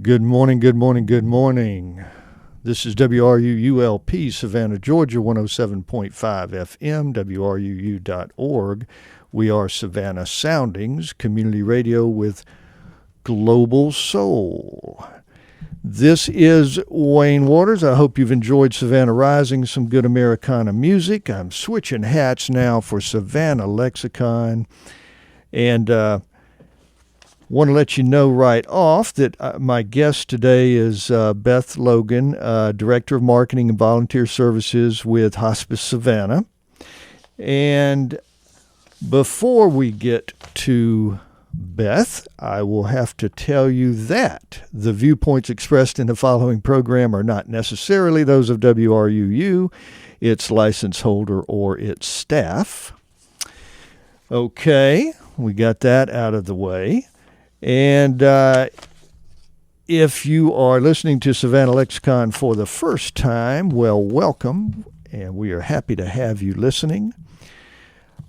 Good morning, good morning, good morning. This is WRUULP, Savannah, Georgia, 107.5 FM, WRUU.org. We are Savannah Soundings, community radio with global soul. This is Wayne Waters. I hope you've enjoyed Savannah Rising, some good Americana music. I'm switching hats now for Savannah Lexicon. And want to let you know right off that my guest today is Beth Logan, Director of Marketing and Volunteer Services with Hospice Savannah. And before we get to Beth, I will have to tell you that the viewpoints expressed in the following program are not necessarily those of WRUU, its license holder, or its staff. Okay, we got that out of the way. And if you are listening to Savannah Lexicon for the first time, well, welcome, and we are happy to have you listening.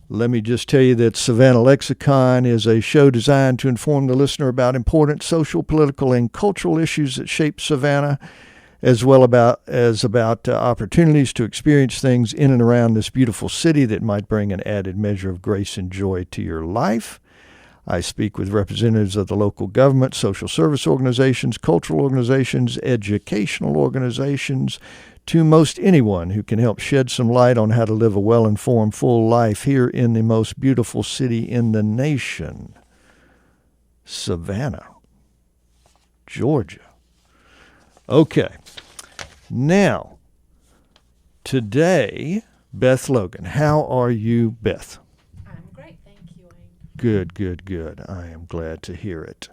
Let me just tell you that Savannah Lexicon is a show designed to inform the listener about important social, political, and cultural issues that shape Savannah, as well as about opportunities to experience things in and around this beautiful city that might bring an added measure of grace and joy to your life. I speak with representatives of the local government, social service organizations, cultural organizations, educational organizations, to most anyone who can help shed some light on how to live a well-informed, full life here in the most beautiful city in the nation, Savannah, Georgia. Okay, now, today, Beth Logan. How are you, Beth? Good. I am glad to hear it.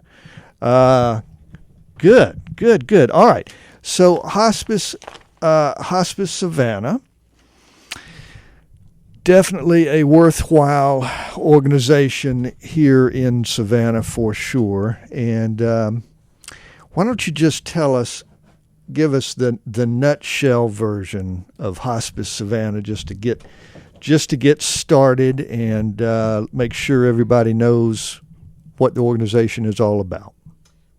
Good. All right. So Hospice Savannah, definitely a worthwhile organization here in Savannah for sure. And why don't you just give us the nutshell version of Hospice Savannah just to get started and make sure everybody knows what the organization is all about.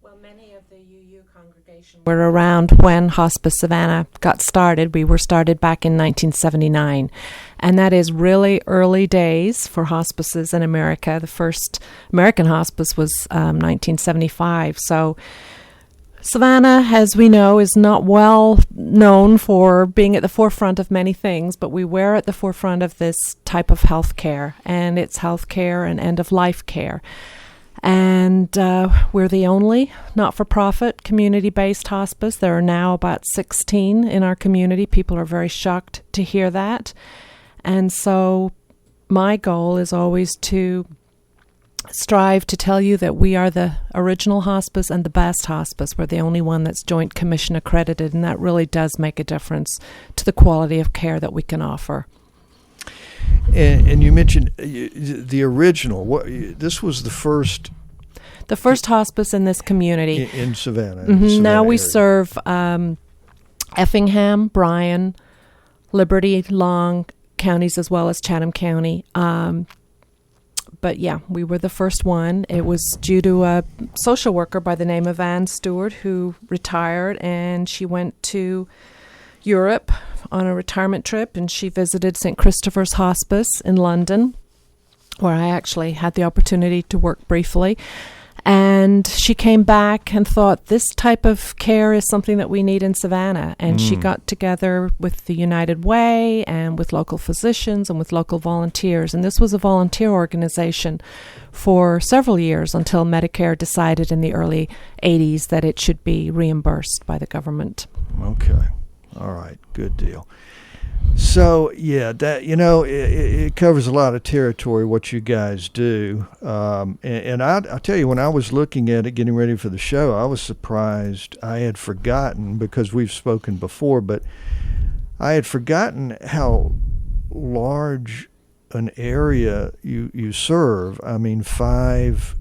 Well, many of the UU congregations were around when Hospice Savannah got started. We were started back in 1979, and that is really early days for hospices in America. The first American hospice was 1975, so Savannah, as we know, is not well known for being at the forefront of many things, but we were at the forefront of this type of health care, and it's health care and end-of-life care. And we're the only not-for-profit community-based hospice. There are now about 16 in our community. People are very shocked to hear that. And so my goal is always to strive to tell you that we are the original hospice and the best hospice. We're the only one that's Joint Commission accredited, and that really does make a difference to the quality of care that we can offer. And you mentioned the original. This was the first hospice in this community in Savannah. Mm-hmm. Savannah now we area. serve Effingham, Bryan, Liberty, Long counties, as well as Chatham County. But yeah, we were the first one. It was due to a social worker by the name of Ann Stewart who retired, and she went to Europe on a retirement trip, and she visited St. Christopher's Hospice in London, where I actually had the opportunity to work briefly. And she came back and thought, this type of care is something that we need in Savannah. And she got together with the United Way and with local physicians and with local volunteers. And this was a volunteer organization for several years until Medicare decided in the early 80s that it should be reimbursed by the government. Okay. All right. Good deal. So, yeah, that it covers a lot of territory, what you guys do. And I'll tell you, when I was looking at it, getting ready for the show, I was surprised. I had forgotten, because we've spoken before, but I had forgotten how large an area you serve. I mean, five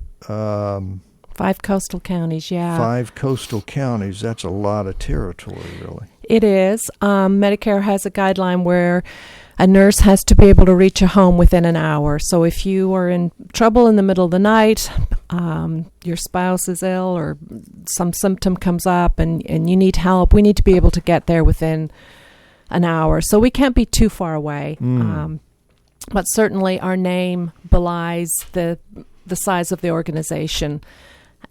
coastal counties, yeah. 5 coastal counties. That's a lot of territory, really. It is. Medicare has a guideline where a nurse has to be able to reach a home within an hour. So if you are in trouble in the middle of the night, your spouse is ill or some symptom comes up and you need help, we need to be able to get there within an hour. So we can't be too far away. But certainly our name belies the size of the organization.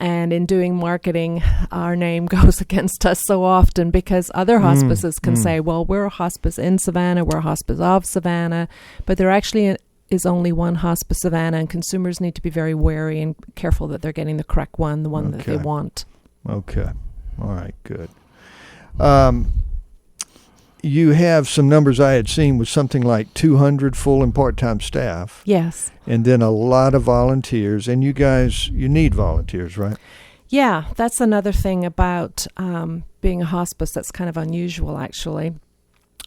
And in doing marketing, our name goes against us so often because other hospices can say, well, we're a hospice in Savannah, we're a hospice of Savannah, but there actually is only one Hospice Savannah, and consumers need to be very wary and careful that they're getting the correct one, the one that they want. Okay. All right, good. You have some numbers I had seen with something like 200 full and part-time staff. Yes. And then a lot of volunteers. And you guys, you need volunteers, right? Yeah, that's another thing about being a hospice that's kind of unusual, actually.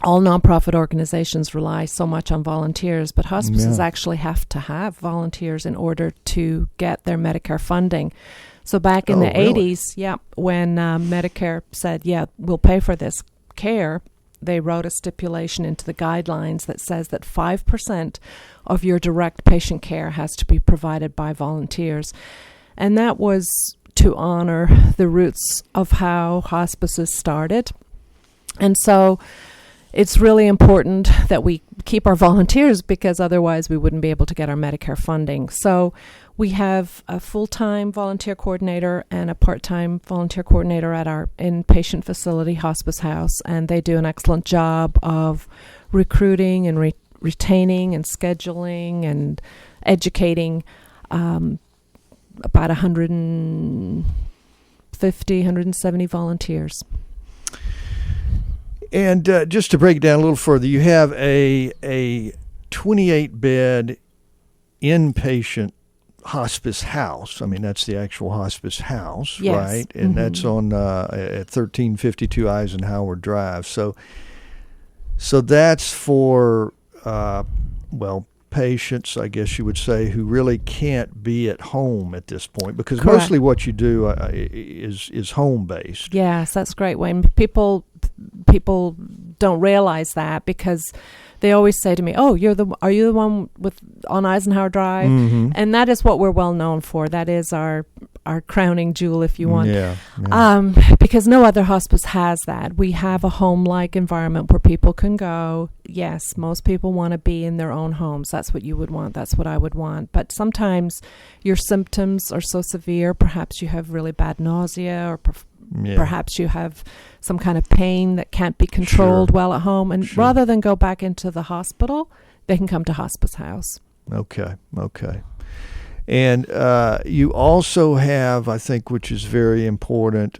All nonprofit organizations rely so much on volunteers, but hospices actually have to have volunteers in order to get their Medicare funding. So back in the 80s, when Medicare said, we'll pay for this care, they wrote a stipulation into the guidelines that says that 5% of your direct patient care has to be provided by volunteers. And that was to honor the roots of how hospices started. And so it's really important that we keep our volunteers because otherwise we wouldn't be able to get our Medicare funding. So we have a full-time volunteer coordinator and a part-time volunteer coordinator at our inpatient facility, Hospice House, and they do an excellent job of recruiting and retaining and scheduling and educating about 150, 170 volunteers. And just to break it down a little further, you have a 28-bed inpatient hospice house. I mean, that's the actual hospice house, right? And that's on at 1352 Eisenhower Drive. So that's for, patients, I guess you would say, who really can't be at home at this point, because mostly what you do is home-based. Yes, that's great, Wayne. People don't realize that because they always say to me, "Oh, are you the one on Eisenhower Drive?" And that is what we're well known for. That is our crowning jewel, if you want. Because no other hospice has that. We have a home-like environment where people can go. Yes, most people want to be in their own homes. That's what you would want. That's what I would want. But sometimes your symptoms are so severe. Perhaps you have really bad nausea, or perhaps you have some kind of pain that can't be controlled well at home. And rather than go back into the hospital, they can come to Hospice House. Okay. And you also have, I think, which is very important,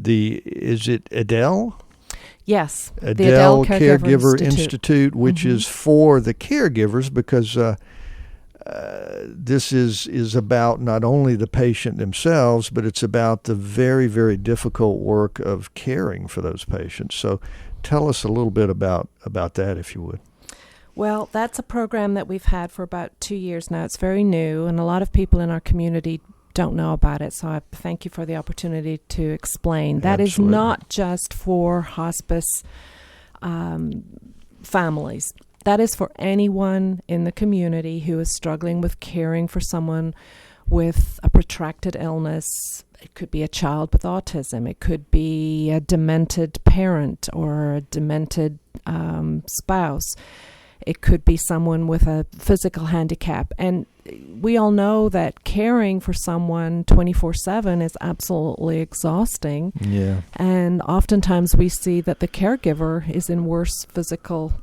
is it Adele? Yes. Adele Caregiver Institute, which is for the caregivers, because this is about not only the patient themselves, but it's about the very, very difficult work of caring for those patients. So tell us a little bit about that, if you would. Well, that's a program that we've had for about 2 years now. It's very new, and a lot of people in our community don't know about it, so I thank you for the opportunity to explain. That is not just for hospice families. That is for anyone in the community who is struggling with caring for someone with a protracted illness. It could be a child with autism. It could be a demented parent or a demented spouse. It could be someone with a physical handicap. And we all know that caring for someone 24/7 is absolutely exhausting. Yeah. And oftentimes we see that the caregiver is in worse physical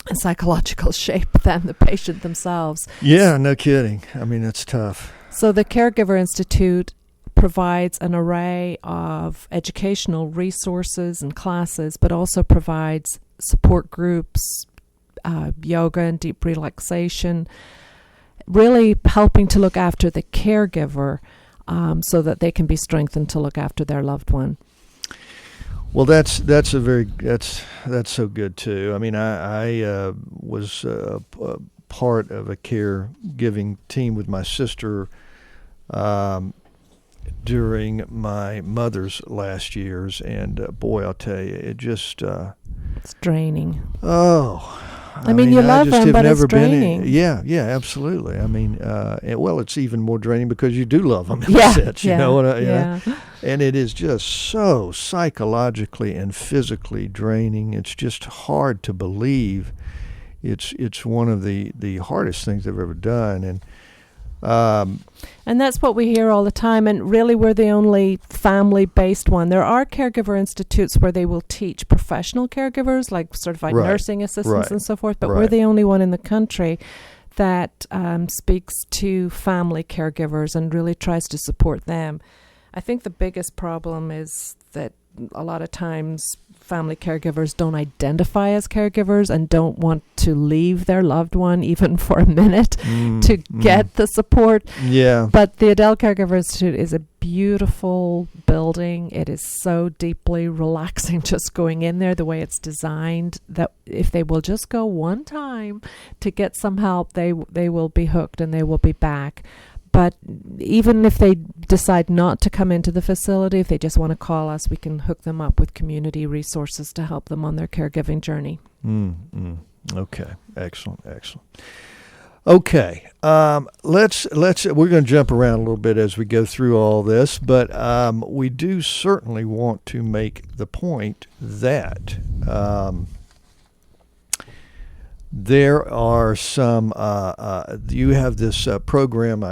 and psychological shape than the patient themselves. Yeah, no kidding. I mean, that's tough. So the Caregiver Institute provides an array of educational resources and classes, but also provides support groups, yoga and deep relaxation, really helping to look after the caregiver so that they can be strengthened to look after their loved one. Well, that's so good too. I mean, I was part of a caregiving team with my sister during my mother's last years, and boy, I'll tell you, it just It's draining. Oh. I mean, you love them, but it's draining. Yeah, absolutely. I mean, well, it's even more draining because you do love them in Yeah, a sense, you know. Yeah. And it is just so psychologically and physically draining. It's just hard to believe. It's one of the hardest things I've ever done, and that's what we hear all the time. And really, we're the only family-based one. There are caregiver institutes where they will teach professional caregivers, like certified nursing assistants and so forth. But we're the only one in the country that speaks to family caregivers and really tries to support them. I think the biggest problem is that a lot of times family caregivers don't identify as caregivers and don't want to leave their loved one even for a minute to get the support. Yeah. But the Adele Caregiver Institute is a beautiful building. It is so deeply relaxing just going in there, the way it's designed, that if they will just go one time to get some help, they will be hooked and they will be back. But even if they decide not to come into the facility, if they just want to call us, we can hook them up with community resources to help them on their caregiving journey. Okay, excellent. Okay, we're going to jump around a little bit as we go through all this, but we do certainly want to make the point that there are some, you have this program,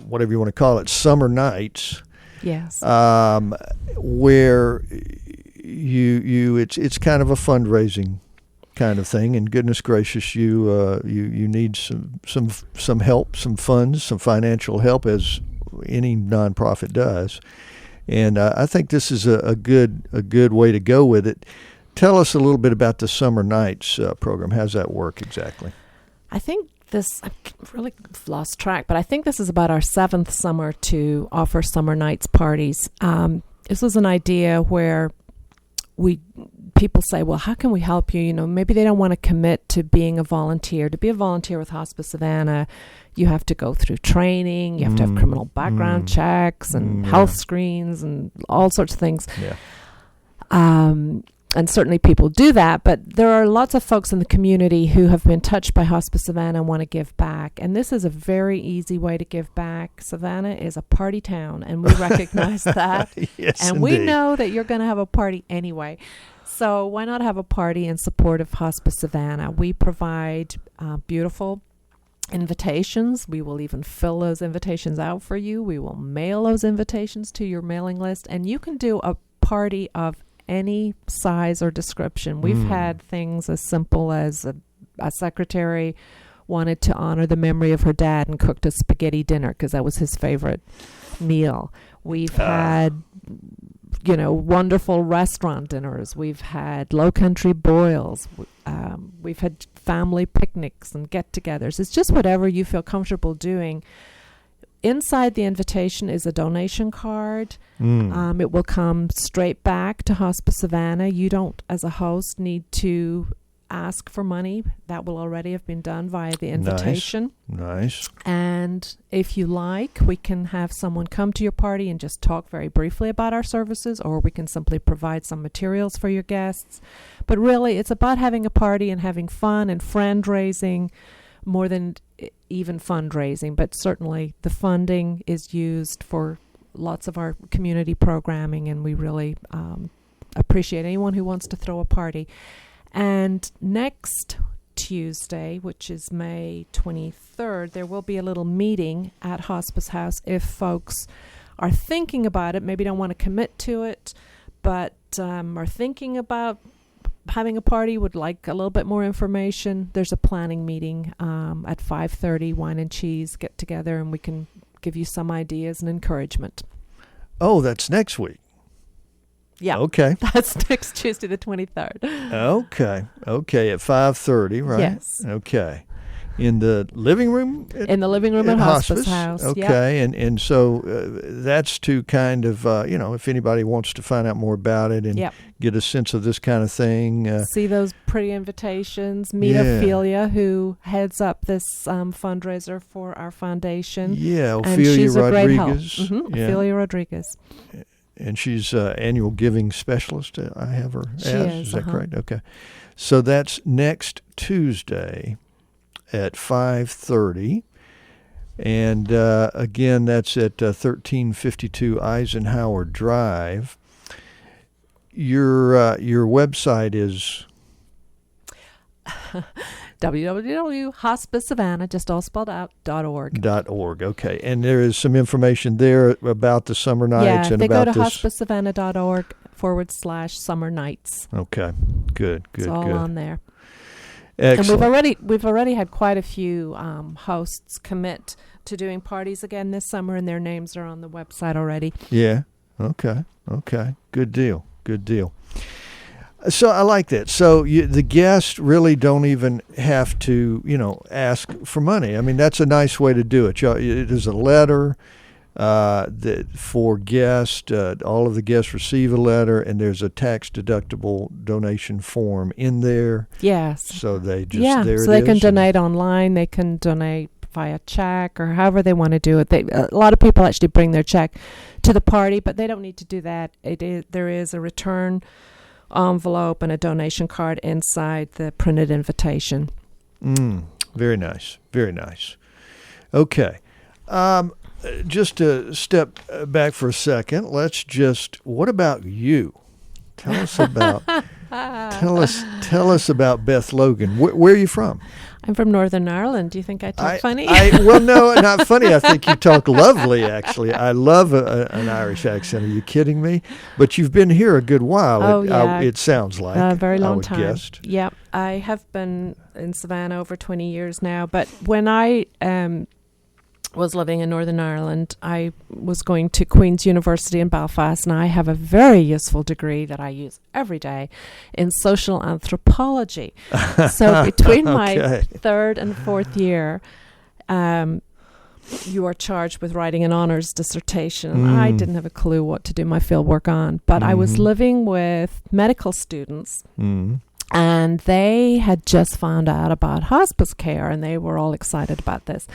whatever you want to call it, Summer Nights. Yes. Where it's kind of a fundraising kind of thing, and goodness gracious, you need some help, some funds, some financial help, as any nonprofit does. And I think this is a good way to go with it. Tell us a little bit about the Summer Nights program. How does that work exactly? I think I've really lost track, but I think this is about our 7th summer to offer Summer Nights parties. This was an idea where people say, well, how can we help you? You know, maybe they don't want to commit to being a volunteer. To be a volunteer with Hospice Savannah, you have to go through training, you have to have criminal background checks and health screens and all sorts of things. Yeah. And certainly people do that, but there are lots of folks in the community who have been touched by Hospice Savannah and want to give back. And this is a very easy way to give back. Savannah is a party town, and we recognize that. Yes, and indeed. we know that you're going to have a party anyway. So why not have a party in support of Hospice Savannah? We provide beautiful invitations. We will even fill those invitations out for you. We will mail those invitations to your mailing list, and you can do a party of any size or description. We've had things as simple as a secretary wanted to honor the memory of her dad and cooked a spaghetti dinner because that was his favorite meal. We've had, wonderful restaurant dinners. We've had low country boils. We've had family picnics and get-togethers. It's just whatever you feel comfortable doing. Inside the invitation is a donation card. It will come straight back to Hospice Savannah. You don't, as a host, need to ask for money. That will already have been done via the invitation. Nice. And if you like, we can have someone come to your party and just talk very briefly about our services, or we can simply provide some materials for your guests. But really, it's about having a party and having fun and friend raising more than even fundraising, but certainly the funding is used for lots of our community programming, and we really appreciate anyone who wants to throw a party. And next Tuesday, which is May 23rd, there will be a little meeting at Hospice House if folks are thinking about it, maybe don't want to commit to it, but are thinking about having a party, would like a little bit more information. There's a planning meeting at 5:30, wine and cheese, get together, and we can give you some ideas and encouragement. Oh, that's next week. Yeah. Okay. That's next Tuesday, the 23rd. Okay, at 5:30, right? Yes. Okay. In the living room? In the living room at Hospice House. Okay, yep. and so that's to kind of, if anybody wants to find out more about it and get a sense of this kind of thing. See those pretty invitations. Meet Ophelia, who heads up this fundraiser for our foundation. Yeah, and she's Ophelia a great help. Rodriguez. Ophelia Rodriguez. And she's annual giving specialist, I have her She as. Is that correct? Okay. So that's next Tuesday at 5:30. And again, that's at 1352 Eisenhower Drive. Your website is www.hospicesavannah, just all spelled out, .org. .org. Okay, and there is some information there about the summer nights and they about go to this. hospicesavannah.org/summer nights. Okay, good. It's all on there. Excellent. And we've already had quite a few hosts commit to doing parties again this summer, and their names are on the website already. Yeah. Okay. Good deal. So I like that. So the guests really don't even have to, ask for money. I mean, that's a nice way to do it. It is a letter for guests. All of the guests receive a letter, and there's a tax-deductible donation form in there. Yes. So they just so they can donate online. They can donate via check or however they want to do it. A lot of people actually bring their check to the party, but they don't need to do that. There is a return envelope and a donation card inside the printed invitation. Very nice. Okay. Just to step back for a second, what about you? Tell us about Beth Logan. Where are you from? I'm from Northern Ireland. Do you think I talk funny? Well, no, not funny. I think you talk lovely, actually. I love an Irish accent. Are you kidding me? But you've been here a good while. It sounds like. A very long time. Guessed. Yep. I have been in Savannah over 20 years now. But when I was living in Northern Ireland, I was going to Queen's University in Belfast, and I have a very useful degree that I use every day in social anthropology. So between my third and fourth year, you are charged with writing an honors dissertation. I didn't have a clue what to do my fieldwork on, but I was living with medical students, and they had just found out about hospice care, and they were all excited about this.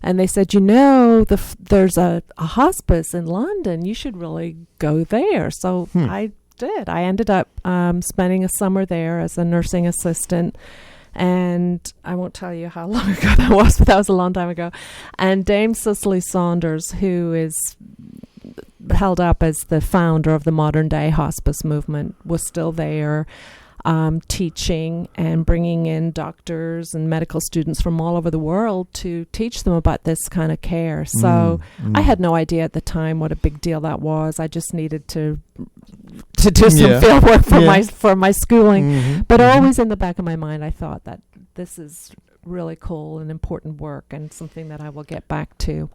And they said, there's a hospice in London. You should really go there. So I did. I ended up spending a summer there as a nursing assistant. And I won't tell you how long ago that was, but that was a long time ago. And Dame Cicely Saunders, who is held up as the founder of the modern day hospice movement, was still there. Teaching and bringing in doctors and medical students from all over the world to teach them about this kind of care. So I had no idea at the time what a big deal that was. I just needed to do some field work for my schooling. But always in the back of my mind, I thought that this is really cool and important work and something that I will get back to.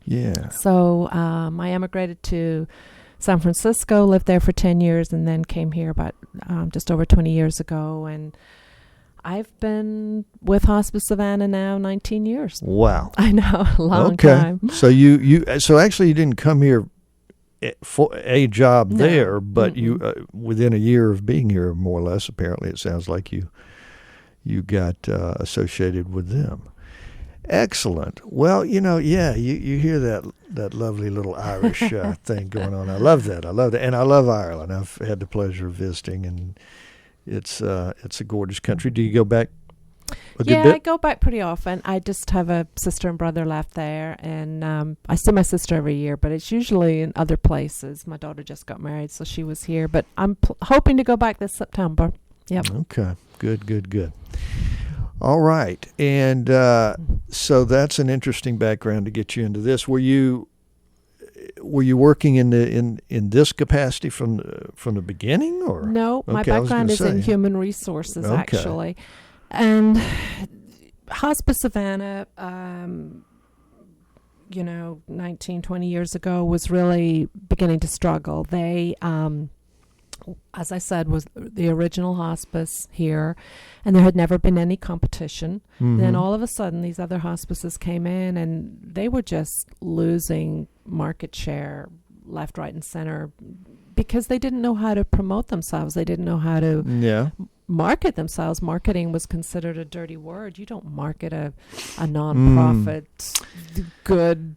Yeah. So I emigrated to San Francisco, lived there for 10 years, and then came here about just over 20 years ago. And I've been with Hospice Savannah now 19 years. Wow. I know, a long time. So so actually you didn't come here for a job there, but you within a year of being here, more or less, apparently it sounds like you got associated with them. Excellent. Well, you hear that lovely little Irish thing going on. I love that. And I love Ireland. I've had the pleasure of visiting, and it's a gorgeous country. Do you go back a good bit? I go back pretty often. I just have a sister and brother left there, and I see my sister every year, but it's usually in other places. My daughter just got married, so she was here, but I'm hoping to go back this September. Yep. Okay. Good. All right, and so that's an interesting background to get you into this. Were you working in this capacity from the beginning, or no? My background is in human resources, actually, and Hospice Savannah, 19, 20 years ago, was really beginning to struggle. They as I said, was the original hospice here, and there had never been any competition. Then all of a sudden, these other hospices came in, and they were just losing market share left, right, and center because they didn't know how to promote themselves. They didn't know how to market themselves. Marketing was considered a dirty word. You don't market a nonprofit good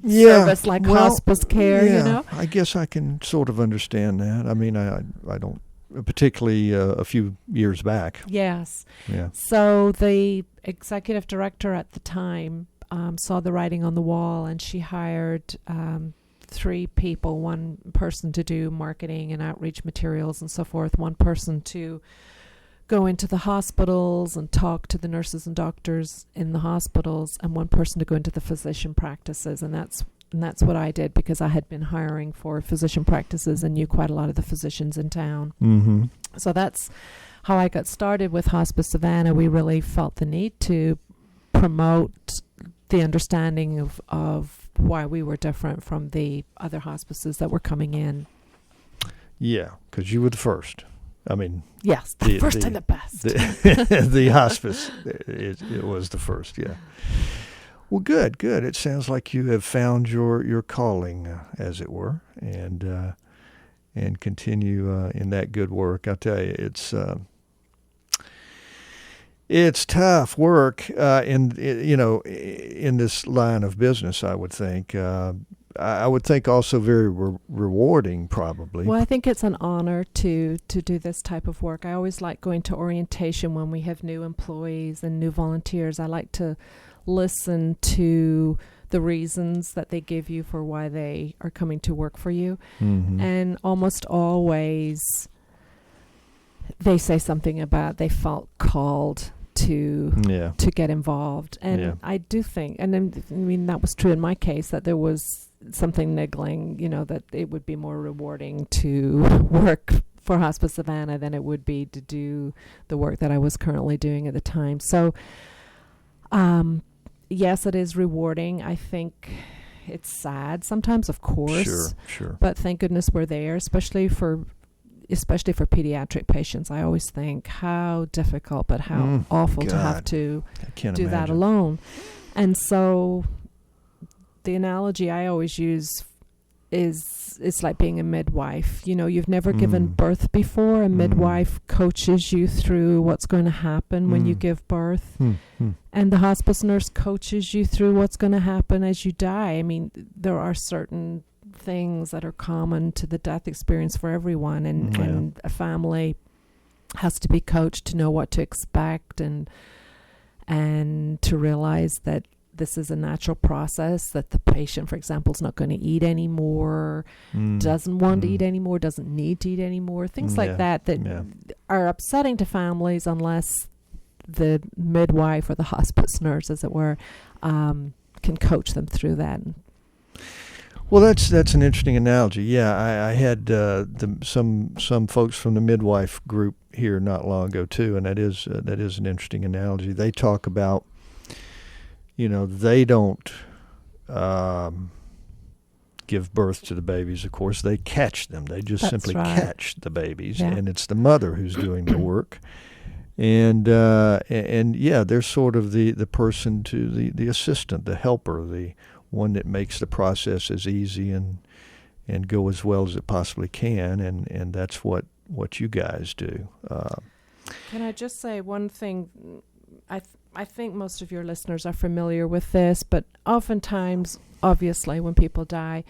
service like hospice care, yeah, you know? I guess I can sort of understand that. I mean, I don't, particularly a few years back. Yes. Yeah. So the executive director at the time saw the writing on the wall, and she hired 3 people, one person to do marketing and outreach materials and so forth, one person to go into the hospitals and talk to the nurses and doctors in the hospitals, and one person to go into the physician practices. And that's what I did, because I had been hiring for physician practices and knew quite a lot of the physicians in town. Mm-hmm. So that's how I got started with Hospice Savannah. We really felt the need to promote the understanding of why we were different from the other hospices that were coming in. Yeah, because you were the first. I mean, yes, the first and the best. The hospice, it was the first, yeah. Well, good. It sounds like you have found your calling, as it were, and continue in that good work. I'll tell you, it's tough work in this line of business. I would think. I would think also very rewarding, probably. Well, I think it's an honor to do this type of work. I always like going to orientation when we have new employees and new volunteers. I like to listen to the reasons that they give you for why they are coming to work for you. Mm-hmm. And almost always they say something about they felt called to get involved. And I do think, and then, I mean, that was true in my case, that there was something niggling, that it would be more rewarding to work for Hospice Savannah than it would be to do the work that I was currently doing at the time. So, yes, it is rewarding. I think it's sad sometimes, of course. Sure. But thank goodness we're there, especially for pediatric patients. I always think how difficult, but how awful to have to do that alone. And so the analogy I always use is it's like being a midwife. You've never given birth before. A midwife coaches you through what's going to happen when you give birth. And the hospice nurse coaches you through what's going to happen as you die. I mean, there are certain things that are common to the death experience for everyone, and a family has to be coached to know what to expect and to realize that this is a natural process, that the patient, for example, is not going to eat anymore, doesn't want to eat anymore, doesn't need to eat anymore, things like that are upsetting to families unless the midwife or the hospice nurse, as it were, can coach them through that. Well, that's an interesting analogy. Yeah, I had some folks from the midwife group here not long ago too, and that is an interesting analogy. They talk about, they don't give birth to the babies. Of course, they catch them. They just simply catch the babies, and it's the mother who's doing the work. And they're sort of the person to the assistant, the helper, the one that makes the process as easy and go as well as it possibly can, and that's what you guys do. Can I just say one thing? I think most of your listeners are familiar with this, but oftentimes, obviously, when people die,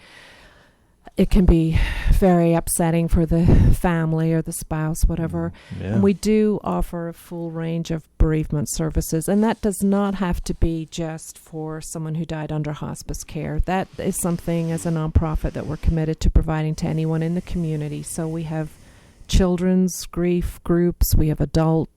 it can be very upsetting for the family or the spouse, whatever. And we do offer a full range of bereavement services, and that does not have to be just for someone who died under hospice care. That is something, as a nonprofit, that we're committed to providing to anyone in the community. So we have children's grief groups, we have adult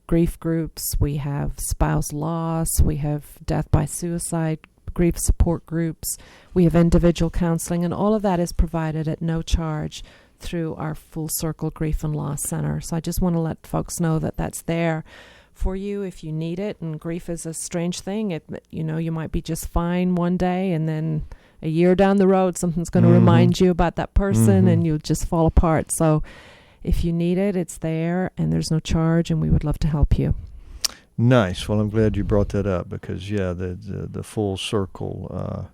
grief groups, we have spouse loss, we have death by suicide grief support groups, we have individual counseling, and all of that is provided at no charge through our Full Circle Grief and Loss Center. So I just want to let folks know that that's there for you if you need it. And grief is a strange thing. You might be just fine one day, and then a year down the road, something's going to remind you about that person, and you'll just fall apart. So if you need it, it's there, and there's no charge, and we would love to help you. Nice. Well, I'm glad you brought that up because, the Full Circle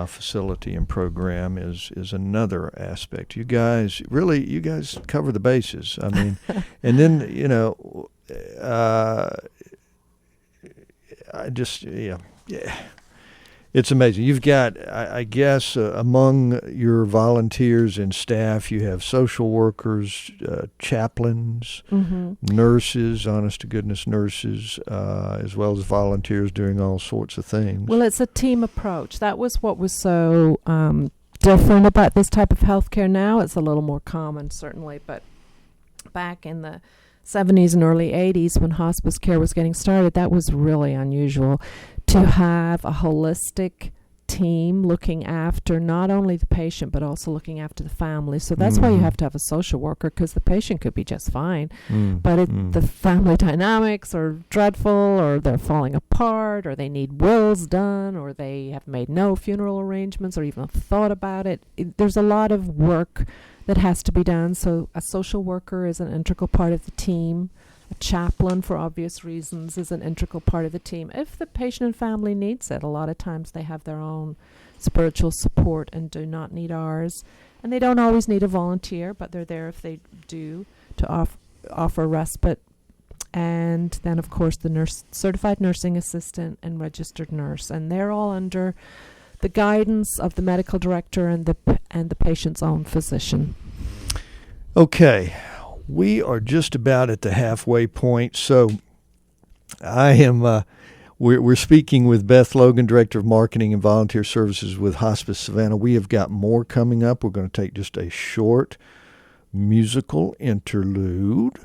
facility and program is another aspect. You guys cover the bases. I mean, and then I just yeah. It's amazing. You've got, I guess, among your volunteers and staff, you have social workers, chaplains, nurses, honest-to-goodness nurses, as well as volunteers doing all sorts of things. Well, it's a team approach. That was what was so different about this type of healthcare. Now it's a little more common, certainly, but back in the 70s and early 80s when hospice care was getting started, that was really unusual to have a holistic team looking after not only the patient but also looking after the family. So that's why you have to have a social worker, because the patient could be just fine, but the family dynamics are dreadful, or they're falling apart, or they need wills done, or they have made no funeral arrangements or even thought about it. There's a lot of work that has to be done. So a social worker is an integral part of the team. A chaplain, for obvious reasons, is an integral part of the team. If the patient and family needs it, a lot of times they have their own spiritual support and do not need ours. And they don't always need a volunteer, but they're there if they do, to offer respite. And then, of course, the certified nursing assistant and registered nurse. And they're all under the guidance of the medical director and the patient's own physician. Okay. We are just about at the halfway point, so I am. We're speaking with Beth Logan, Director of Marketing and Volunteer Services with Hospice Savannah. We have got more coming up. We're going to take just a short musical interlude.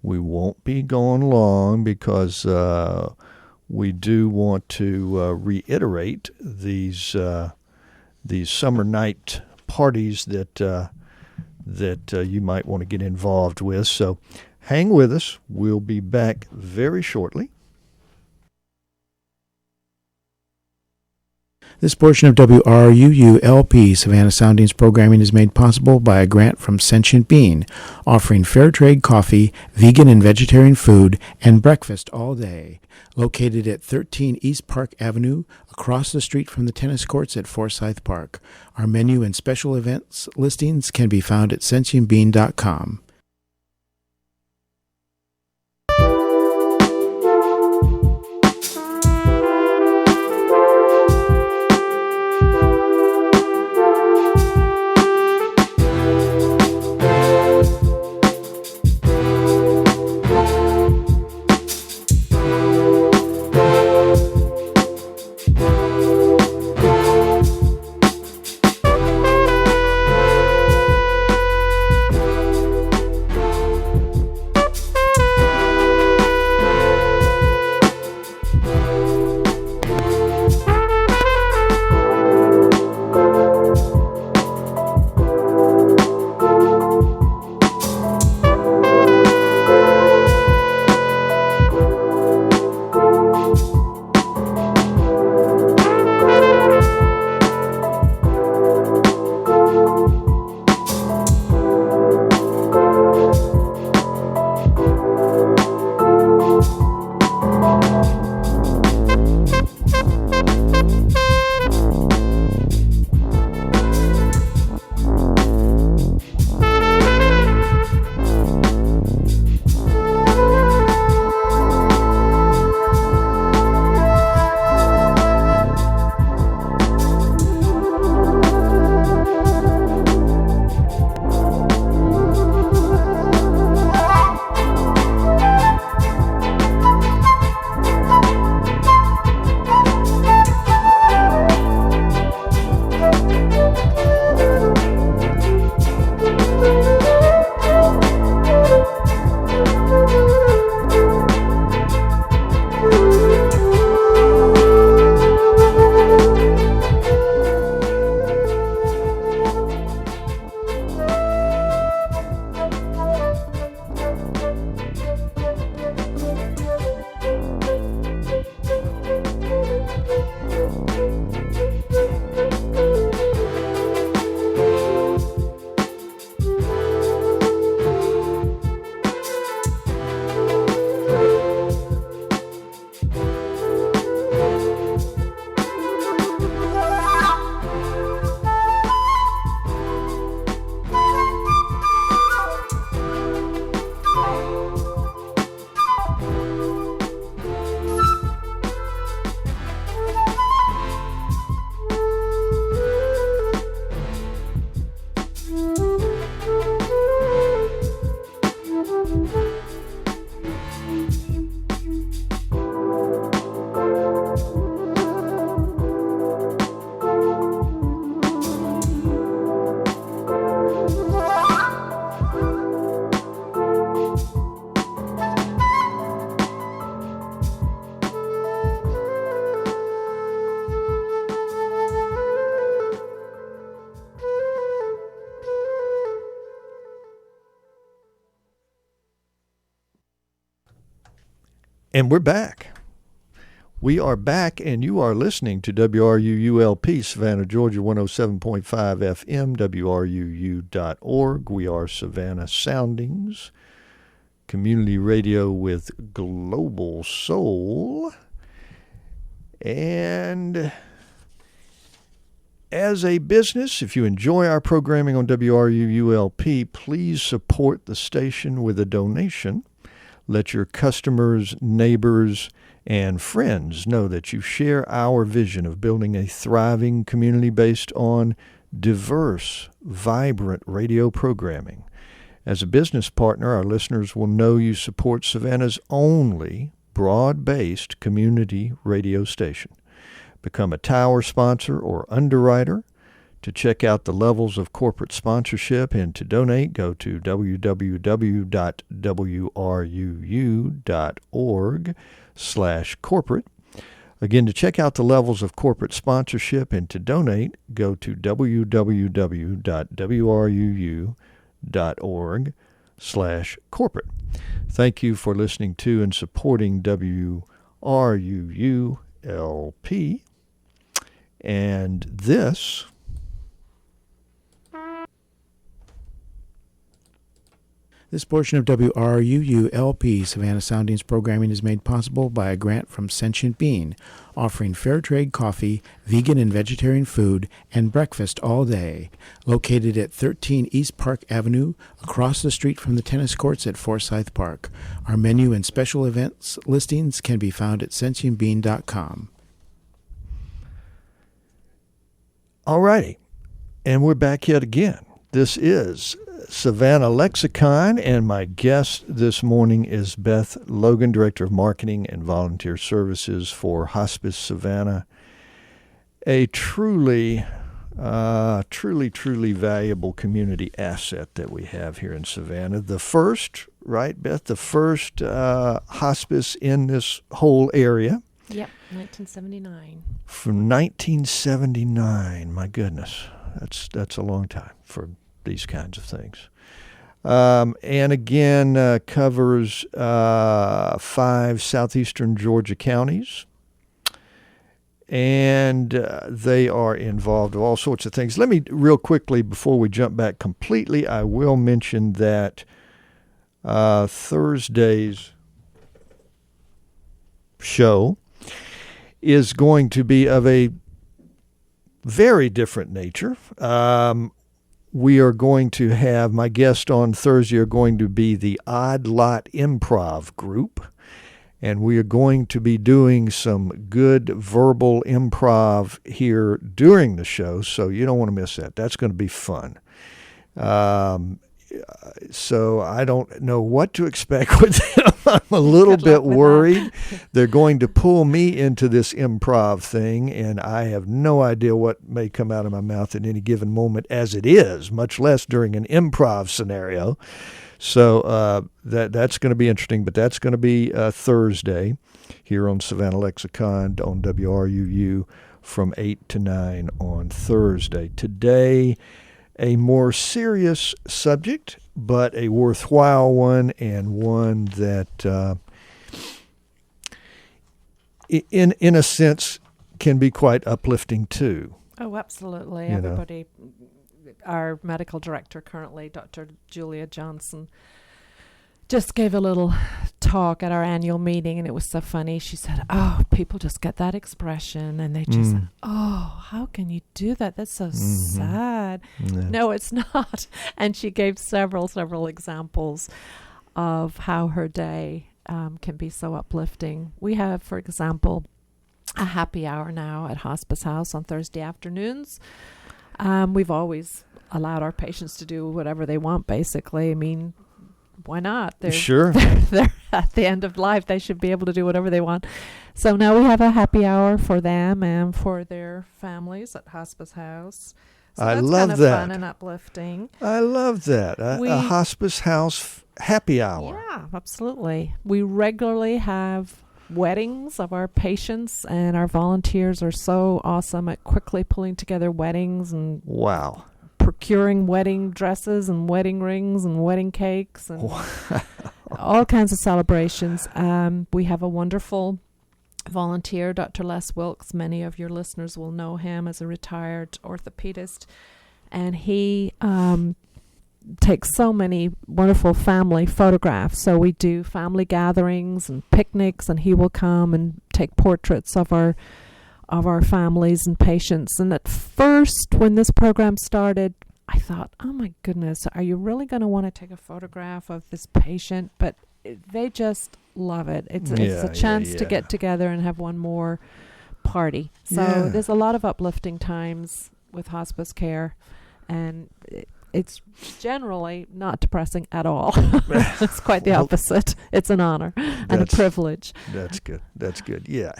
We won't be gone long because we do want to reiterate these summer night parties that you might want to get involved with. So hang with us. We'll be back very shortly. This portion of WRUU-LP Savannah Soundings programming is made possible by a grant from Sentient Bean, offering fair trade coffee, vegan and vegetarian food, and breakfast all day. Located at 13 East Park Avenue, across the street from the tennis courts at Forsyth Park. Our menu and special events listings can be found at sentientbean.com. And we're back. We are back, and you are listening to WRUULP, Savannah, Georgia, 107.5 FM, WRUU.org. We are Savannah Soundings, community radio with global soul. And as a business, if you enjoy our programming on WRUULP, please support the station with a donation. Let your customers, neighbors, and friends know that you share our vision of building a thriving community based on diverse, vibrant radio programming. As a business partner, our listeners will know you support Savannah's only broad-based community radio station. Become a tower sponsor or underwriter. To check out the levels of corporate sponsorship and to donate, go to www.wruu.org/corporate. Again, to check out the levels of corporate sponsorship and to donate, go to www.wruu.org/corporate. Thank you for listening to and supporting WRUULP. And this portion of WRUULP Savannah Soundings programming is made possible by a grant from Sentient Bean, offering fair trade coffee, vegan and vegetarian food, and breakfast all day. Located at 13 East Park Avenue, across the street from the tennis courts at Forsyth Park. Our menu and special events listings can be found at sentientbean.com. All righty, and we're back yet again. This is Savannah Lexicon, and my guest this morning is Beth Logan, Director of Marketing and Volunteer Services for Hospice Savannah. A truly valuable community asset that we have here in Savannah. The first, right, Beth, the first hospice in this whole area. Yep, 1979. From 1979, my goodness, that's a long time for these kinds of things. And again, covers 5 southeastern Georgia counties. And they are involved with all sorts of things. Let me, real quickly, before we jump back completely, I will mention that Thursday's show is going to be of a very different nature. We are going to have, my guest on Thursday are going to be the Odd Lot Improv Group, and we are going to be doing some good verbal improv here during the show, so you don't want to miss that. That's going to be fun. So I don't know what to expect with them. I'm a little bit worried. They're going to pull me into this improv thing, and I have no idea what may come out of my mouth at any given moment as it is, much less during an improv scenario. So that's going to be interesting, but that's going to be Thursday here on Savannah Lexicon on WRUU from 8 to 9 on Thursday. Today, a more serious subject, but a worthwhile one, and one that, in a sense, can be quite uplifting too. Oh, absolutely. You know. Everybody, our medical director currently, Dr. Julia Johnson, just gave a little talk at our annual meeting, and it was so funny. She said, "Oh, people just get that expression, and they just, oh, how can you do that? That's so sad." Yeah. No, it's not. And she gave several examples of how her day can be so uplifting. We have, for example, a happy hour now at Hospice House on Thursday afternoons. We've always allowed our patients to do whatever they want, basically. I mean, why not? Sure. They're at the end of life. They should be able to do whatever they want. So now we have a happy hour for them and for their families at Hospice House. So I that's love kind of that. fun and uplifting. I love that. A Hospice House happy hour. Yeah, absolutely. We regularly have weddings of our patients, and our volunteers are so awesome at quickly pulling together weddings and Wow. procuring wedding dresses and wedding rings and wedding cakes and all kinds of celebrations. We have a wonderful volunteer, Dr. Les Wilkes. Many of your listeners will know him as a retired orthopedist, and he takes so many wonderful family photographs. So we do family gatherings and picnics, and he will come and take portraits of our families and patients. And at first, when this program started, I thought, oh my goodness, are you really going to want to take a photograph of this patient? But they just love it. It's a chance to get together and have one more party. So there's a lot of uplifting times with hospice care, and it's generally not depressing at all. It's quite the opposite. It's an honor and a privilege. That's good. Yeah.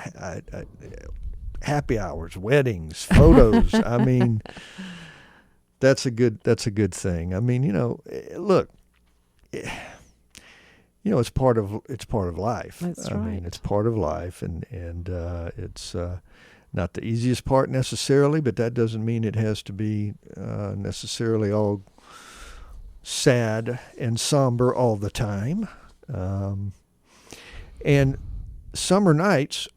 Happy hours, weddings, photos. I mean, that's a good thing. I mean, look, it's part of life. That's I right. mean, it's part of life, and it's not the easiest part necessarily, but that doesn't mean it has to be necessarily all sad and somber all the time. And summer nights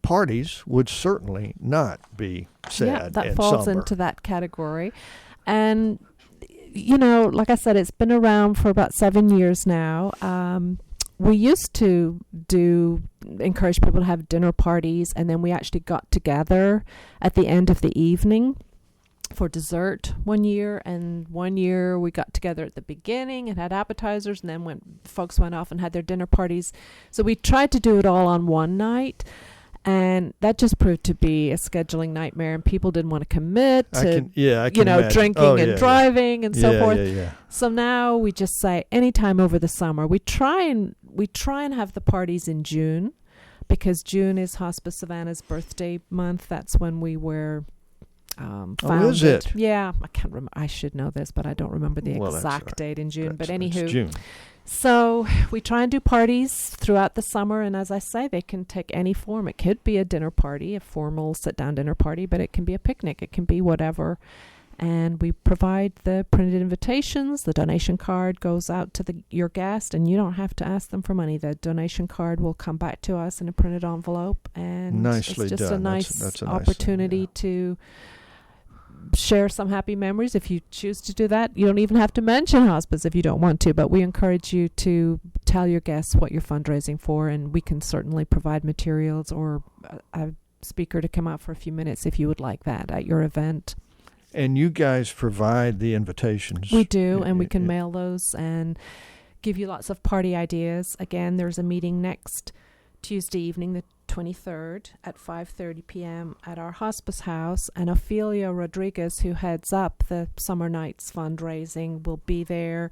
parties would certainly not be sad and somber. Yeah, that falls into that category. And like I said, it's been around for about 7 years now. We used to encourage people to have dinner parties, and then we actually got together at the end of the evening for dessert one year, and one year we got together at the beginning and had appetizers, and then when folks went off and had their dinner parties. So we tried to do it all on one night, and that just proved to be a scheduling nightmare, and people didn't want to commit to I can imagine. drinking and driving and so forth. Yeah. So now we just say anytime over the summer. We try and have the parties in June, because June is Hospice Savannah's birthday month. That's when we were founded. Oh, is it? Yeah, I can't remember. I should know this, but I don't remember the exact date in June. But anywho, June. So we try and do parties throughout the summer, and as I say, they can take any form. It could be a dinner party, a formal sit-down dinner party, but it can be a picnic. It can be whatever. And we provide the printed invitations. The donation card goes out to your guest, and you don't have to ask them for money. The donation card will come back to us in a printed envelope, and nicely it's just done. a nice that's a opportunity to share some happy memories. If you choose to do that, you don't even have to mention hospice if you don't want to, but we encourage you to tell your guests what you're fundraising for, and we can certainly provide materials or a speaker to come out for a few minutes if you would like that at your event. And you guys provide the invitations. We do, and we can mail those and give you lots of party ideas. Again, there's a meeting next Tuesday evening, the 23rd at 5:30 p.m. at our Hospice House, and Ophelia Rodriguez, who heads up the Summer Nights fundraising, will be there,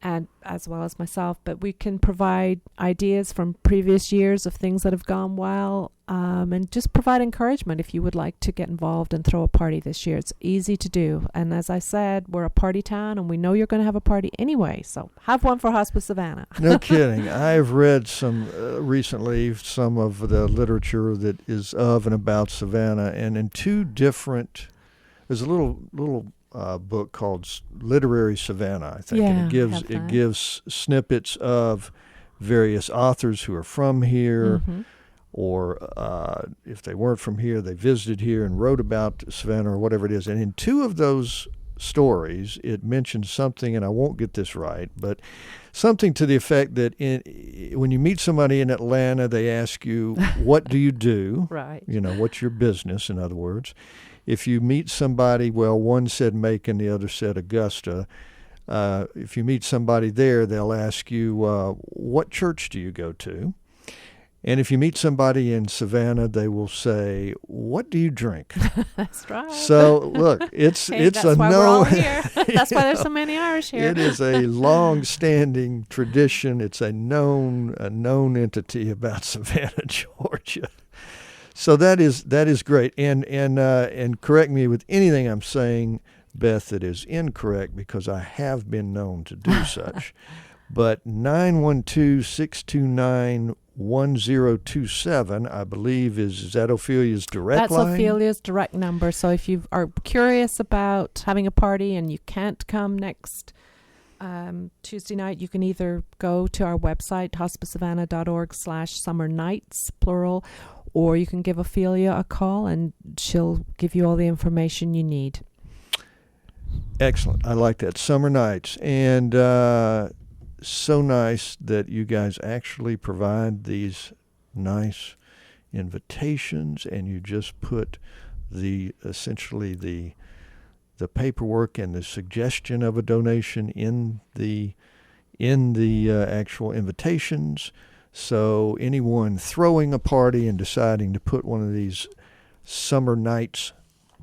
and as well as myself. But we can provide ideas from previous years of things that have gone well, and just provide encouragement if you would like to get involved and throw a party this year. It's easy to do, and as I said, we're a party town, and we know you're going to have a party anyway, so have one for Hospice Savannah. No kidding. I've read recently some of the literature that is of and about Savannah, and in two different, there's a little book called Literary Savannah, I think, and it gives snippets of various authors who are from here, or if they weren't from here, they visited here and wrote about Savannah or whatever it is. And in two of those stories, it mentions something, and I won't get this right, but something to the effect that when you meet somebody in Atlanta, they ask you, what do you do? Right. What's your business, in other words. If you meet somebody, well, one said Macon, the other said Augusta. If you meet somebody there, they'll ask you, what church do you go to? And if you meet somebody in Savannah, they will say, "What do you drink?" That's right. So look, it's that's a why known. we're all here. That's why there's so many Irish here. It is a long-standing tradition. It's a known entity about Savannah, Georgia. So that is great. And correct me with anything I'm saying, Beth, that is incorrect, because I have been known to do such. But 912-629-1027, I believe, is that Ophelia's direct line? That's Ophelia's direct number. So if you are curious about having a party and you can't come next Tuesday night, you can either go to our website, hospicesavannah.org/summer nights, plural, or you can give Ophelia a call and she'll give you all the information you need. Excellent. I like that. Summer nights. And so nice that you guys actually provide these nice invitations, and you just put essentially the paperwork and the suggestion of a donation in the actual invitations. So anyone throwing a party and deciding to put one of these summer nights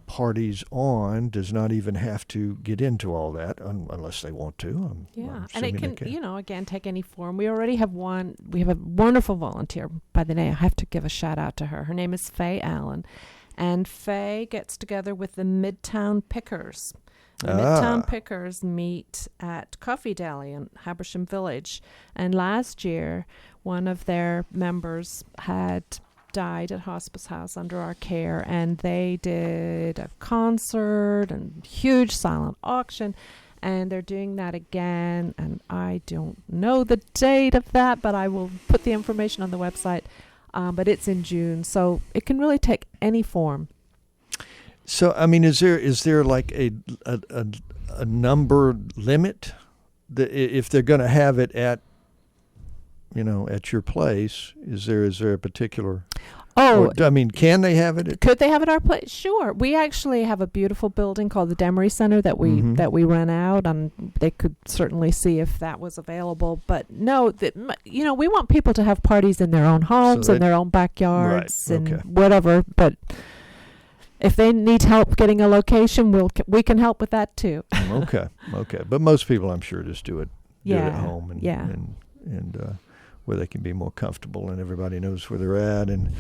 parties on does not even have to get into all that unless they want to. I'm and it can, again, take any form. We already have one. We have a wonderful volunteer by the name. I have to give a shout out to her. Her name is Faye Allen, and Faye gets together with the Midtown Pickers. The Midtown Pickers meet at Coffee Deli in Habersham Village, and last year one of their members had died at Hospice House under our care, and they did a concert and huge silent auction, and they're doing that again, and I don't know the date of that, but I will put the information on the website. But it's in June, so it can really take any form. So I mean, is there like a number limit that if they're going to have it at your place, is there a particular? Can they have it? Could they have it at our place? Sure. We actually have a beautiful building called the Demery Center that we rent out, and they could certainly see if that was available. But no, we want people to have parties in their own homes and their own backyards and whatever. But if they need help getting a location, we can help with that too. Okay. But most people, I'm sure, just do it at home and where they can be more comfortable and everybody knows where they're at, and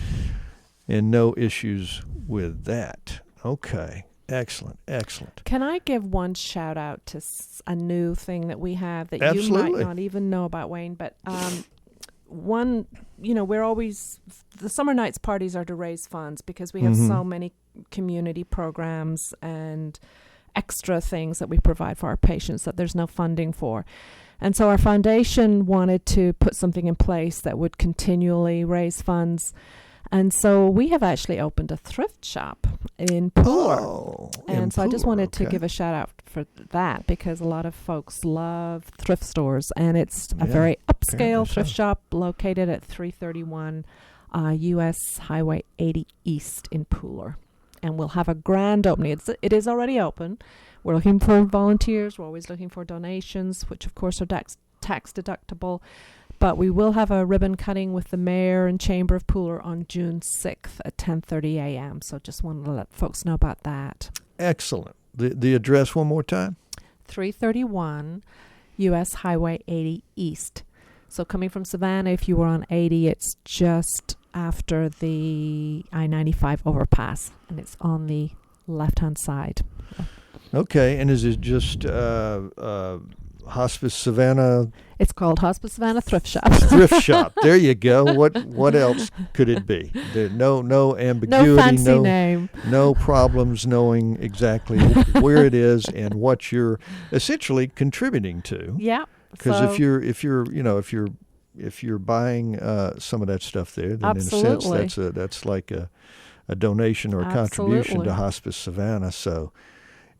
no issues with that. Okay. Excellent. Can I give one shout out to a new thing that we have that Absolutely. You might not even know about, Wayne, but we're always, the summer nights parties are to raise funds because we have so many community programs and extra things that we provide for our patients that there's no funding for. And so our foundation wanted to put something in place that would continually raise funds. And so we have actually opened a thrift shop in Pooler. So I just wanted to give a shout out for that because a lot of folks love thrift stores. And it's a very upscale thrift shop located at 331 US Highway 80 East in Pooler. And we'll have a grand opening. It is already open. We're looking for volunteers. We're always looking for donations, which, of course, are tax deductible. But we will have a ribbon cutting with the Mayor and Chamber of Pooler on June 6th at 10:30 a.m. So just wanted to let folks know about that. Excellent. The address one more time? 331 U.S. Highway 80 East. So coming from Savannah, if you were on 80, it's just after the I-95 overpass, and it's on the left-hand side. Okay, and is it just Hospice Savannah? It's called Hospice Savannah Thrift Shop. Thrift Shop. There you go. What else could it be? There, no ambiguity. No fancy name. No problems knowing exactly where it is and what you're essentially contributing to. Yeah. Because if you're buying some of that stuff there, then Absolutely. in a sense that's like a donation or a contribution to Hospice Savannah. So.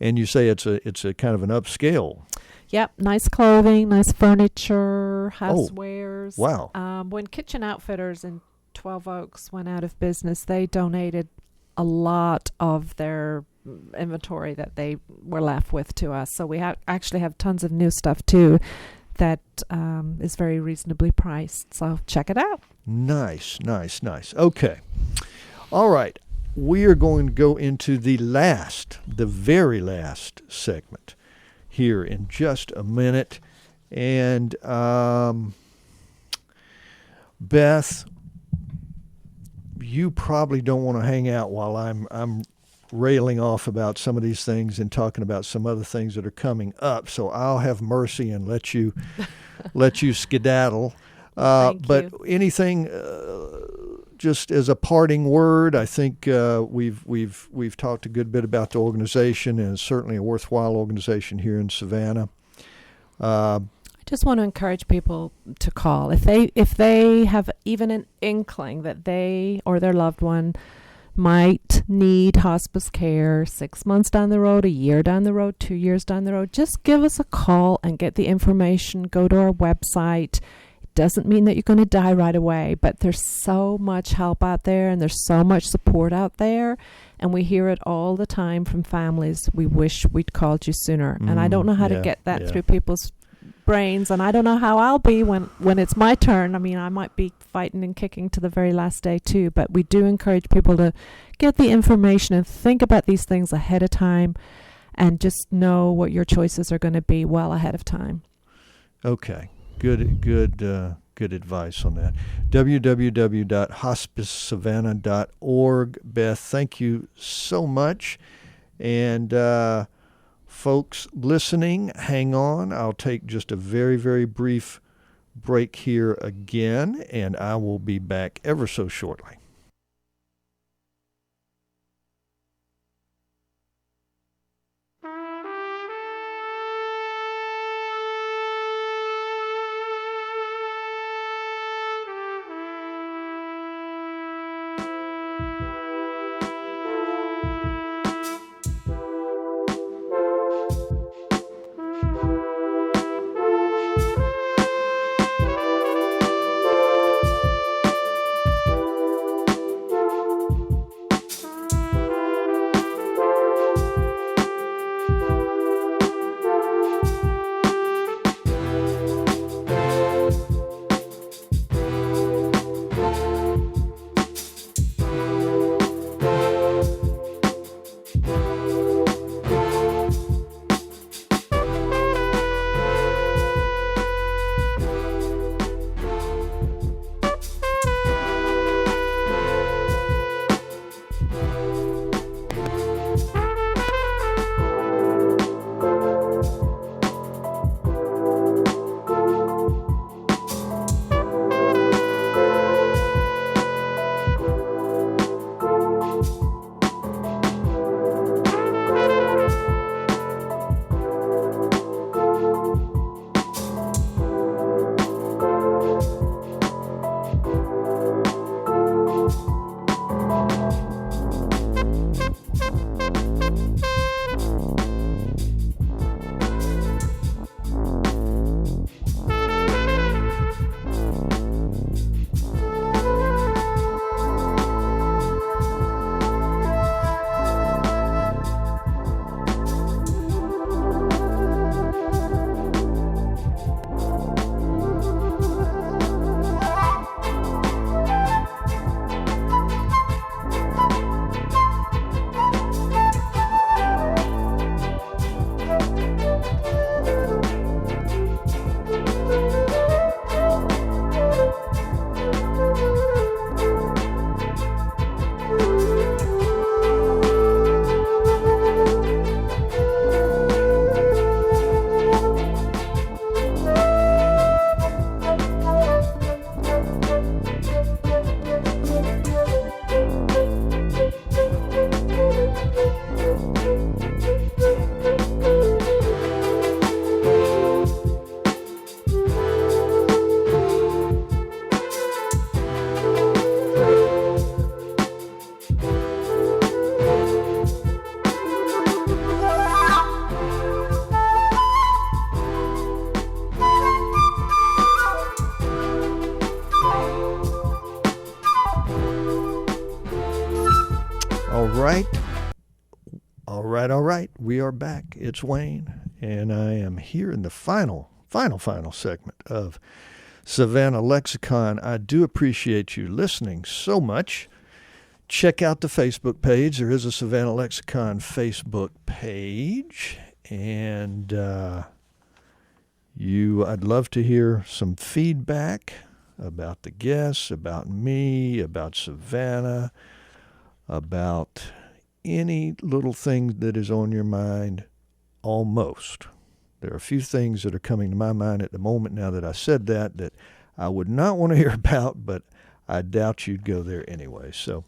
And you say it's a kind of an upscale. Yep, nice clothing, nice furniture, housewares. Wow. When Kitchen Outfitters in 12 Oaks went out of business, they donated a lot of their inventory that they were left with to us. So we actually have tons of new stuff too that is very reasonably priced. So check it out. Nice. Okay. All right. We are going to go into the very last segment here in just a minute. And Beth, you probably don't want to hang out while I'm railing off about some of these things and talking about some other things that are coming up. So I'll have mercy and let you skedaddle. But anything, just as a parting word, I think we've talked a good bit about the organization, and it's certainly a worthwhile organization here in Savannah. I just want to encourage people to call if they have even an inkling that they or their loved one might need hospice care 6 months down the road, a year down the road, 2 years down the road. Just give us a call and get the information. Go to our website. It doesn't mean that you're going to die right away, but there's so much help out there and there's so much support out there, and we hear it all the time from families. We wish we'd called you sooner. And I don't know how to get that through people's brains, and I don't know how I'll be when it's my turn. I mean, I might be fighting and kicking to the very last day too, but we do encourage people to get the information and think about these things ahead of time and just know what your choices are going to be well ahead of time. Okay. Good advice on that. www.hospicesavannah.org. Beth, thank you so much. And folks listening, hang on. I'll take just a very, very brief break here again, and I will be back ever so shortly. All right. We are back. It's Wayne, and I am here in the final final segment of Savannah Lexicon. I do appreciate you listening so much. Check out the Facebook page. There is a Savannah Lexicon Facebook page. And I'd love to hear some feedback about the guests, about me, about Savannah, about any little thing that is on your mind. Almost. There are a few things that are coming to my mind at the moment now that I said that I would not want to hear about, but I doubt you'd go there anyway. So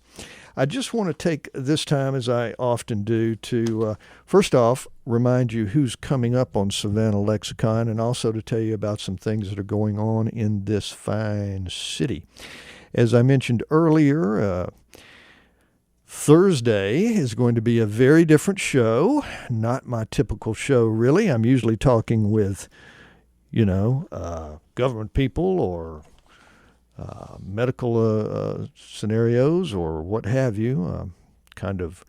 I just want to take this time, as I often do, to first off remind you who's coming up on Savannah Lexicon, and also to tell you about some things that are going on in this fine city. As I mentioned earlier, Thursday is going to be a very different show, not my typical show, really. I'm usually talking with, government people or medical scenarios or what have you, kind of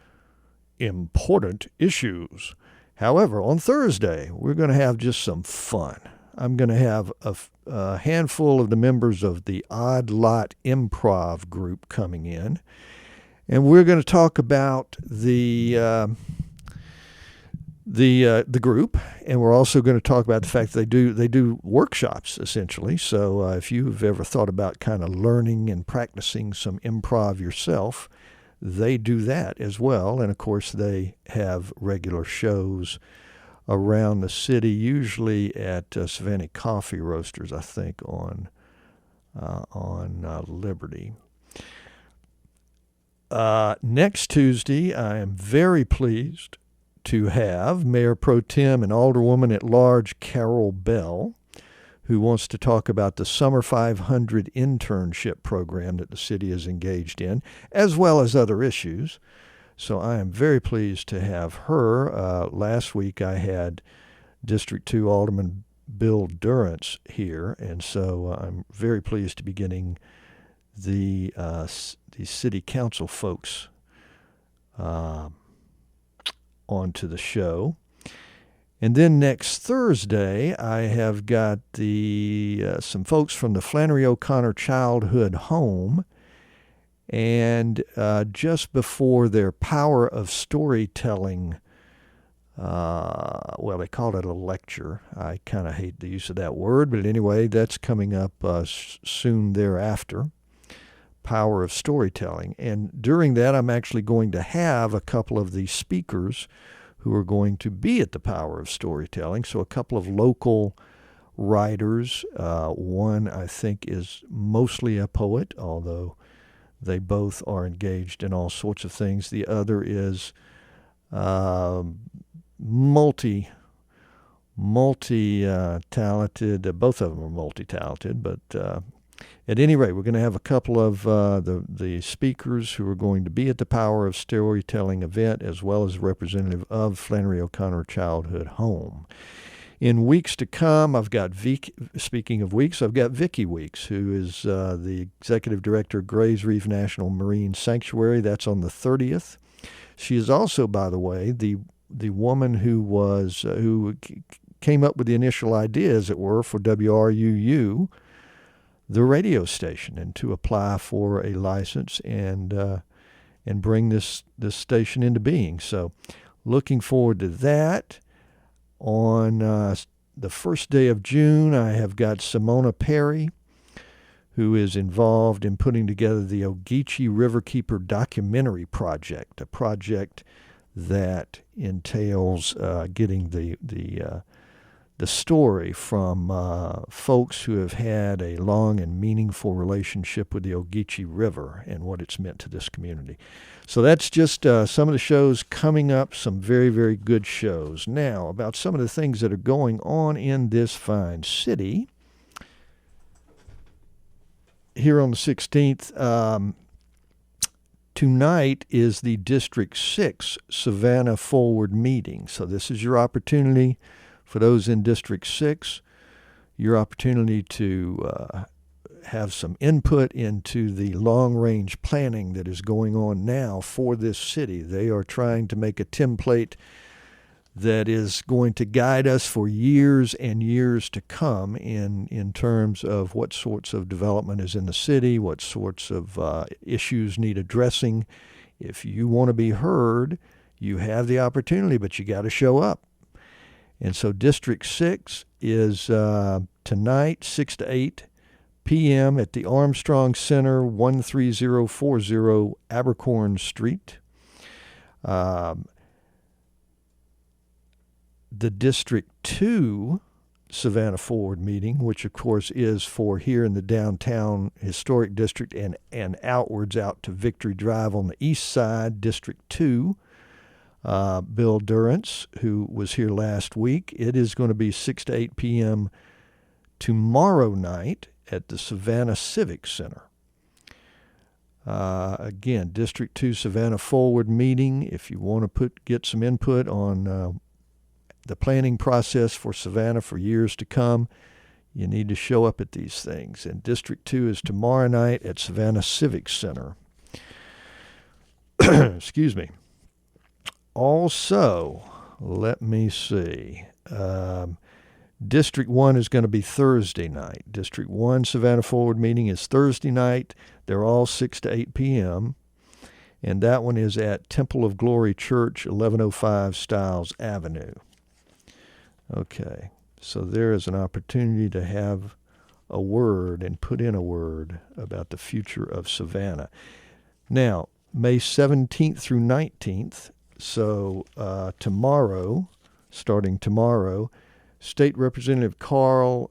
important issues. However, on Thursday, we're going to have just some fun. I'm going to have a handful of the members of the Odd Lot Improv group coming in. And we're going to talk about the group, and we're also going to talk about the fact that they do workshops, essentially. So if you've ever thought about kind of learning and practicing some improv yourself, they do that as well. And, of course, they have regular shows around the city, usually at Savannah Coffee Roasters, I think, on Liberty. Next Tuesday, I am very pleased to have Mayor Pro Tem and Alderwoman at Large Carol Bell, who wants to talk about the Summer 500 internship program that the city is engaged in, as well as other issues. So I am very pleased to have her. Last week I had District 2 Alderman Bill Durrance here, and so I'm very pleased to be getting the city council folks onto the show. And then next Thursday, I have got some folks from the Flannery O'Connor Childhood Home, and just before their Power of Storytelling, they call it a lecture. I kind of hate the use of that word, but anyway, that's coming up soon thereafter. Power of Storytelling. And during that, I'm actually going to have a couple of the speakers who are going to be at the Power of Storytelling. So a couple of local writers. One, I think, is mostly a poet, although they both are engaged in all sorts of things. The other is multi-talented. Both of them are multi-talented, but at any rate, we're going to have a couple of the speakers who are going to be at the Power of Storytelling event, as well as a representative of Flannery O'Connor Childhood Home. In weeks to come, I've got speaking of weeks, I've got Vicki Weeks, who is the executive director of Grays Reef National Marine Sanctuary. That's on the 30th. She is also, by the way, the woman who came up with the initial idea, as it were, for WRUU, the radio station, and to apply for a license and bring this station into being. So looking forward to that. On the first day of June, I have got Simona Perry, who is involved in putting together the Ogeechee Riverkeeper documentary project, a project that entails getting the story from folks who have had a long and meaningful relationship with the Ogeechee River and what it's meant to this community. So that's just some of the shows coming up, some very, very good shows. Now, about some of the things that are going on in this fine city. Here on the 16th, tonight is the District 6 Savannah Forward meeting. So this is your opportunity. For those in District 6, your opportunity to have some input into the long-range planning that is going on now for this city. They are trying to make a template that is going to guide us for years and years to come in terms of what sorts of development is in the city, what sorts of issues need addressing. If you want to be heard, you have the opportunity, but you got to show up. And so District 6 is tonight, 6 to 8 p.m. at the Armstrong Center, 13040 Abercorn Street. The District 2 Savannah Forward meeting, which of course is for here in the downtown historic district and outwards out to Victory Drive on the east side, District 2, Bill Durrance, who was here last week. It is going to be 6 to 8 p.m. tomorrow night at the Savannah Civic Center. Again, District 2 Savannah Forward meeting. If you want to get some input on the planning process for Savannah for years to come, you need to show up at these things. And District 2 is tomorrow night at Savannah Civic Center. Excuse me. Also, let me see. District 1 is going to be Thursday night. District 1 Savannah Forward meeting is Thursday night. They're all 6 to 8 p.m. And that one is at Temple of Glory Church, 1105 Stiles Avenue. Okay, so there is an opportunity to have a word and put in a word about the future of Savannah. Now, May 17th through 19th, so tomorrow, starting tomorrow, State Representative Carl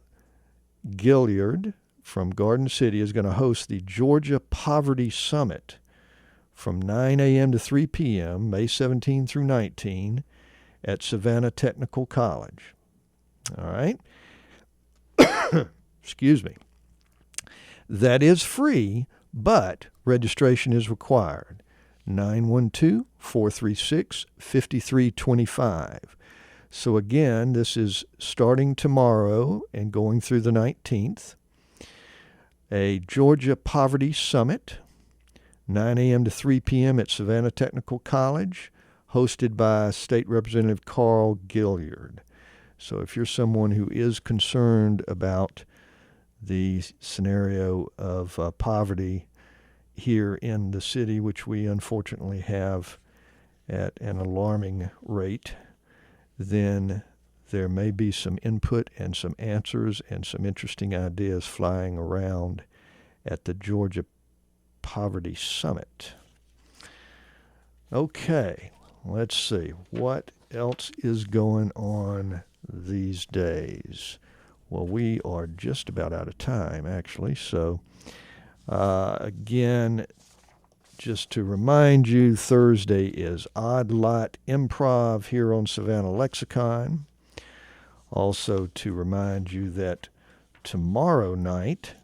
Gilliard from Garden City is going to host the Georgia Poverty Summit from 9 a.m. to 3 p.m., May 17 through 19, at Savannah Technical College. All right? Excuse me. That is free, but registration is required. 912-436-5325. So again, this is starting tomorrow and going through the 19th. A Georgia Poverty Summit, 9 a.m. to 3 p.m. at Savannah Technical College, hosted by State Representative Carl Gilliard. So if you're someone who is concerned about the scenario of poverty here in the city, which we unfortunately have at an alarming rate, then there may be some input and some answers and some interesting ideas flying around at the Georgia Poverty Summit. Okay, let's see. What else is going on these days? Well, we are just about out of time, actually. So, again, just to remind you, Thursday is Odd Lot Improv here on Savannah Lexicon. Also to remind you that tomorrow night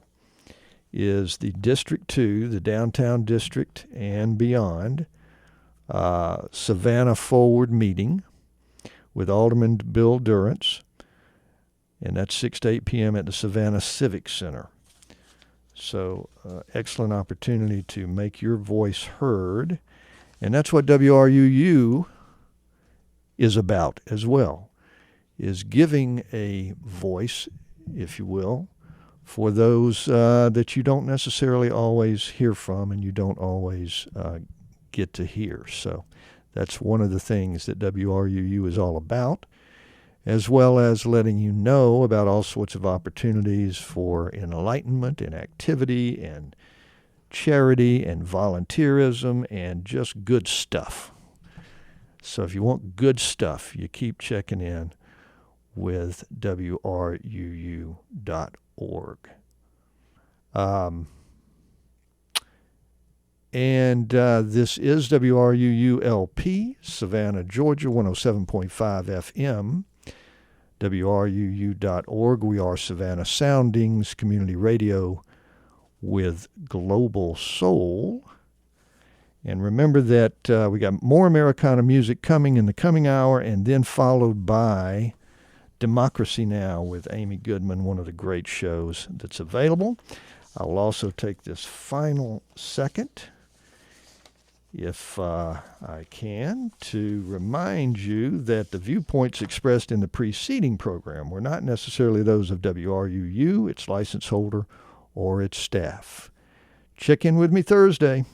is the District 2, the downtown district and beyond, Savannah Forward meeting with Alderman Bill Durrance, and that's 6 to 8 p.m. at the Savannah Civic Center. So excellent opportunity to make your voice heard, and that's what WRUU is about as well, is giving a voice, if you will, for those that you don't necessarily always hear from and you don't always get to hear. So that's one of the things that WRUU is all about, as well as letting you know about all sorts of opportunities for enlightenment and activity and charity and volunteerism and just good stuff. So if you want good stuff, you keep checking in with WRUU.org. And this is WRUU-LP, Savannah, Georgia, 107.5 FM, WRUU.org. We are Savannah Soundings, community radio with global soul. And remember that we got more Americana music coming in the coming hour, and then followed by Democracy Now! With Amy Goodman, one of the great shows that's available. I will also take this final second if I can, to remind you that the viewpoints expressed in the preceding program were not necessarily those of WRUU, its license holder, or its staff. Check in with me Thursday.